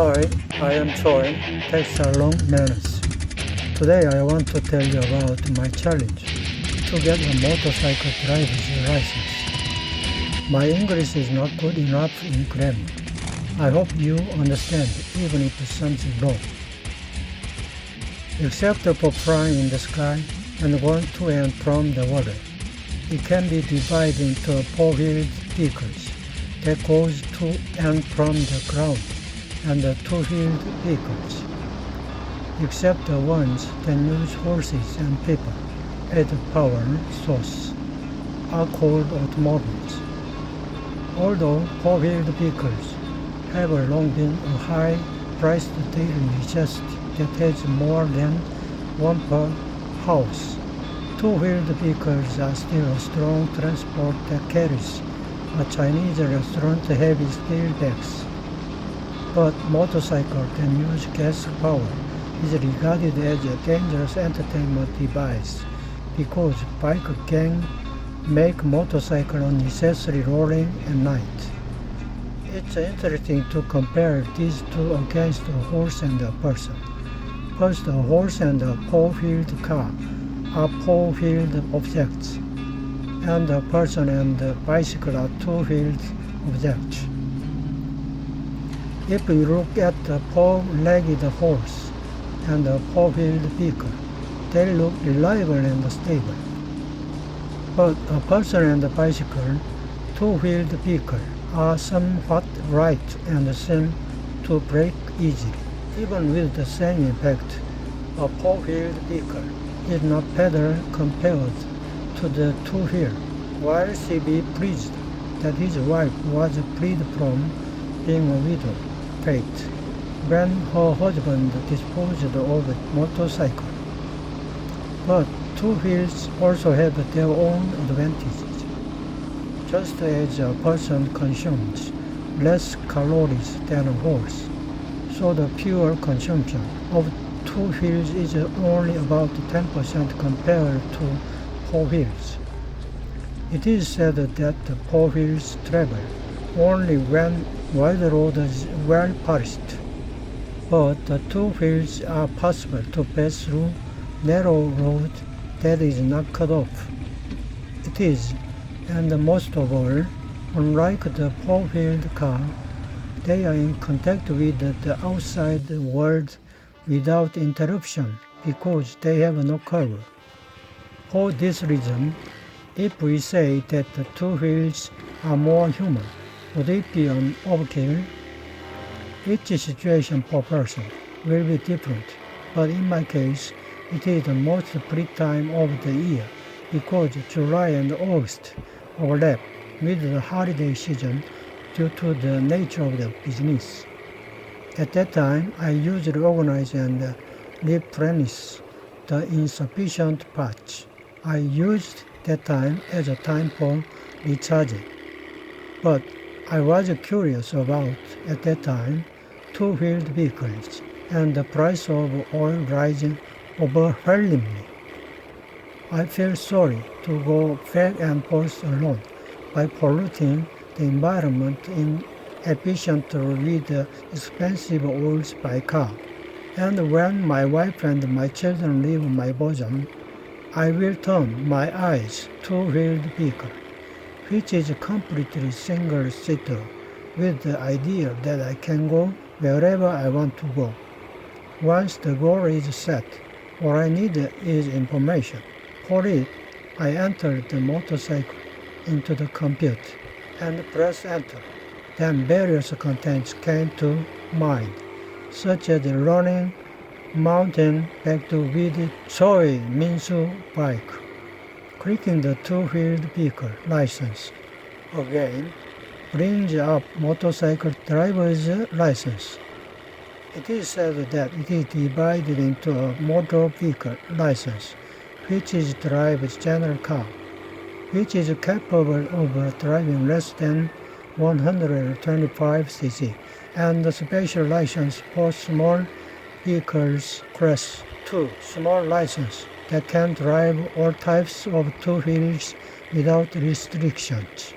Hi, I am Choi, Texalong Menace. Today I want to tell you about my challenge to get a motorcycle driver's license. My English is not good enough in grammar. I hope you understand even if something wrong. Except for flying in the sky and going to and from the water, it can be divided into four-wheeled vehicles that goes to and from the ground and the two-wheeled vehicles, except the ones that use horses and people as the power source, are called automobiles. Although four-wheeled vehicles have long been a high-priced daily necessity that has more than one per house, two-wheeled vehicles are still a strong transport that carries a Chinese restaurant heavy steel bags. But motorcycle can use gas power is regarded as a dangerous entertainment device because bike gang make motorcycle unnecessary rolling at night. It's interesting to compare these two against a horse and a person. First, a horse and a four-wheeled car are four-wheeled objects, and a person and a bicycle are two-wheeled objects. If we look at the four-legged horse and the four-wheeled vehicle, they look reliable and stable. But a person and a bicycle, two-wheeled vehicle, are somewhat light and seem to break easily. Even with the same impact, a four-wheeled vehicle is not better compared to the two-wheel. While C.B. pleased that his wife was freed from being a widow fate when her husband disposed of a motorcycle. But two wheels also have their own advantages. Just as a person consumes less calories than a horse, so the fuel consumption of two wheels is only about 10% compared to four wheels. It is said that the four wheels travel only when wide road is well polished, but the two wheels are possible to pass through narrow road that is not cut off. It is, and most of all, unlike the four-wheeled car, they are in contact with the outside world without interruption because they have no curve. For this reason, if we say that the two wheels are more human, would it be an overkill? Each situation per person will be different, but in my case, it is the most free time of the year because July and August overlap with the holiday season due to the nature of the business. At that time, I usually organize and replenish the insufficient parts. I used that time as a time for recharging. But I was curious about, at that time, two-wheeled vehicles and the price of oil rising overwhelmingly. I felt sorry to go back and forth alone by polluting the environment inefficiently with expensive oils by car. And when my wife and my children leave my bosom, I will turn my eyes to two-wheeled vehicle, which is completely single-seater with the idea that I can go wherever I want to go. Once the goal is set, all I need is information. For it, I entered the motorcycle into the computer and press enter. Then various contents came to mind, such as running, mountain bike with Choi Minsu bike. Clicking the two-wheeled vehicle license again brings up motorcycle driver's license. It is said that it is divided into a motor vehicle license, which is drives general car, which is capable of driving less than 125 cc, and the special license for small vehicles class 2 small license that can drive all types of two wheels without restrictions.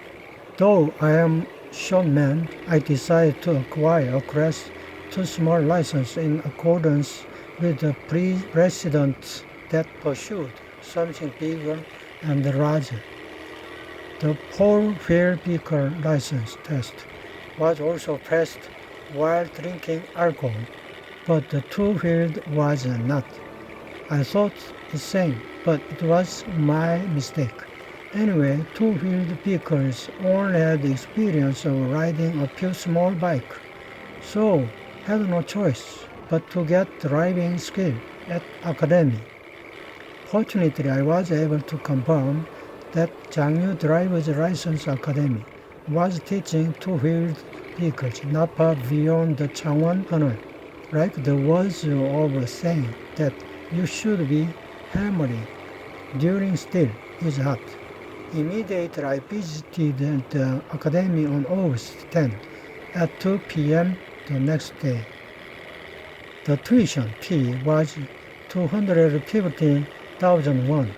Though I am short man, I decided to acquire a class too small license in accordance with the precedents that pursued something bigger and larger. The four-wheel vehicle license test was also passed while drinking alcohol, but the two-wheeled was not. I thought the same, but it was my mistake. Anyway, two-wheeled vehicles only had experience of riding a few small bikes, so had no choice but to get driving skill at academy. Fortunately, I was able to confirm that Jangyu Driver's License Academy was teaching two-wheeled vehicles not far beyond the Changwon Tunnel, like the words of saying that you should be hammering during still is hot. Immediately, I visited the academy on August 10 at 2 p.m. the next day. The tuition fee was 250,000 won.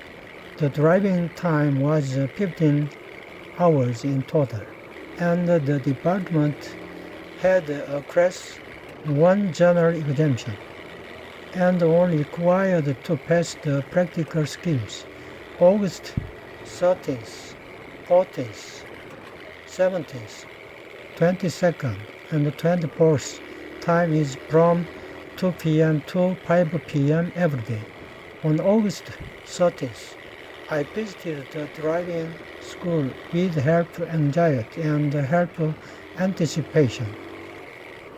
The driving time was 15 hours in total, and the department had a class 1 general exemption and only required to pass the practical skills. August 13th, 14th, 17th, 22nd, and 24th time is from 2 p.m. to 5 p.m. every day. On August 13th, I visited the driving school with help anxiety and help anticipation.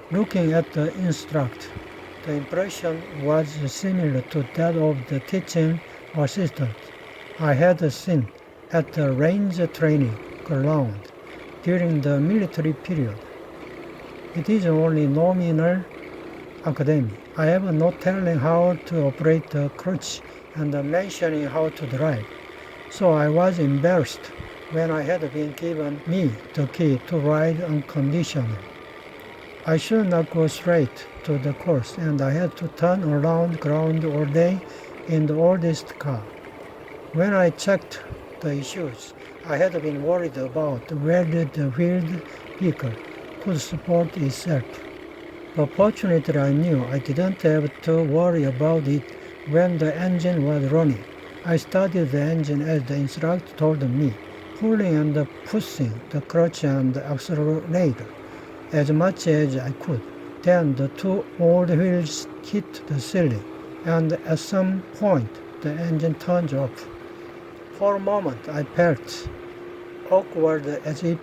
Looking at the instructor, the impression was similar to that of the teaching assistant I had seen at the range training ground during the military period. It is only nominal academy. I have no telling how to operate the clutch and mentioning how to drive. So I was embarrassed when I had been given me the key to ride unconditionally. I should not go straight to the course, and I had to turn around ground all day in the oldest car. When I checked the issues, I had been worried about whether the wheeled vehicle could support itself. But fortunately, I knew I didn't have to worry about it when the engine was running. I started the engine as the instructor told me, pulling and pushing the clutch and the accelerator as much as I could. Then the two old wheels hit the ceiling, and at some point the engine turned off. For a moment I felt awkward as if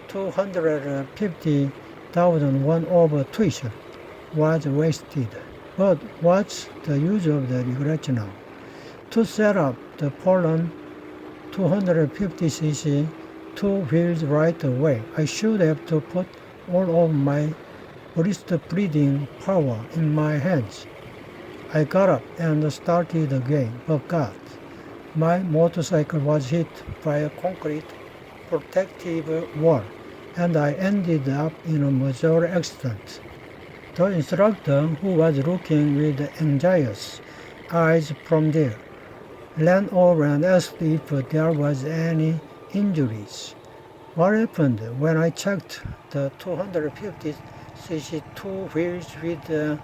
250,000 won of tuition was wasted. But what's the use of the regret now? To set up the Poland 250cc two wheels right away, I should have to put all of my breast-breeding power in my hands. I got up and started again, but God, my motorcycle was hit by a concrete protective wall, and I ended up in a major accident. The instructor, who was looking with anxious eyes from there, ran over and asked if there was any injuries. What happened? When I checked the 250cc two wheels with a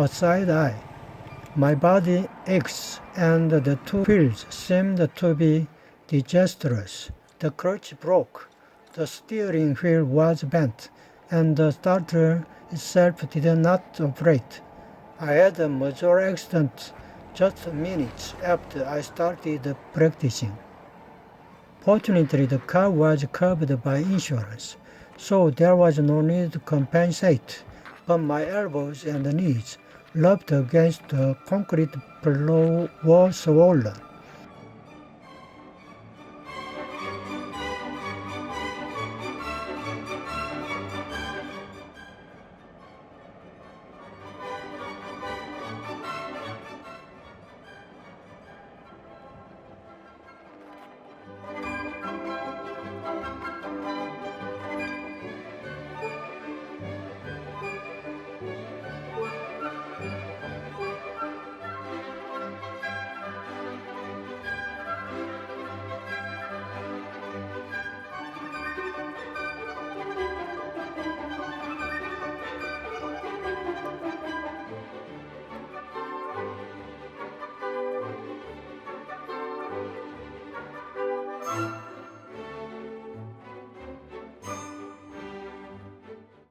side eye, my body aches and the two wheels seemed to be disastrous. The clutch broke, the steering wheel was bent, and the starter itself did not operate. I had a major accident just minutes after I started practicing. Fortunately, the car was covered by insurance, so there was no need to compensate, but my elbows and knees rubbed against the concrete below were swollen.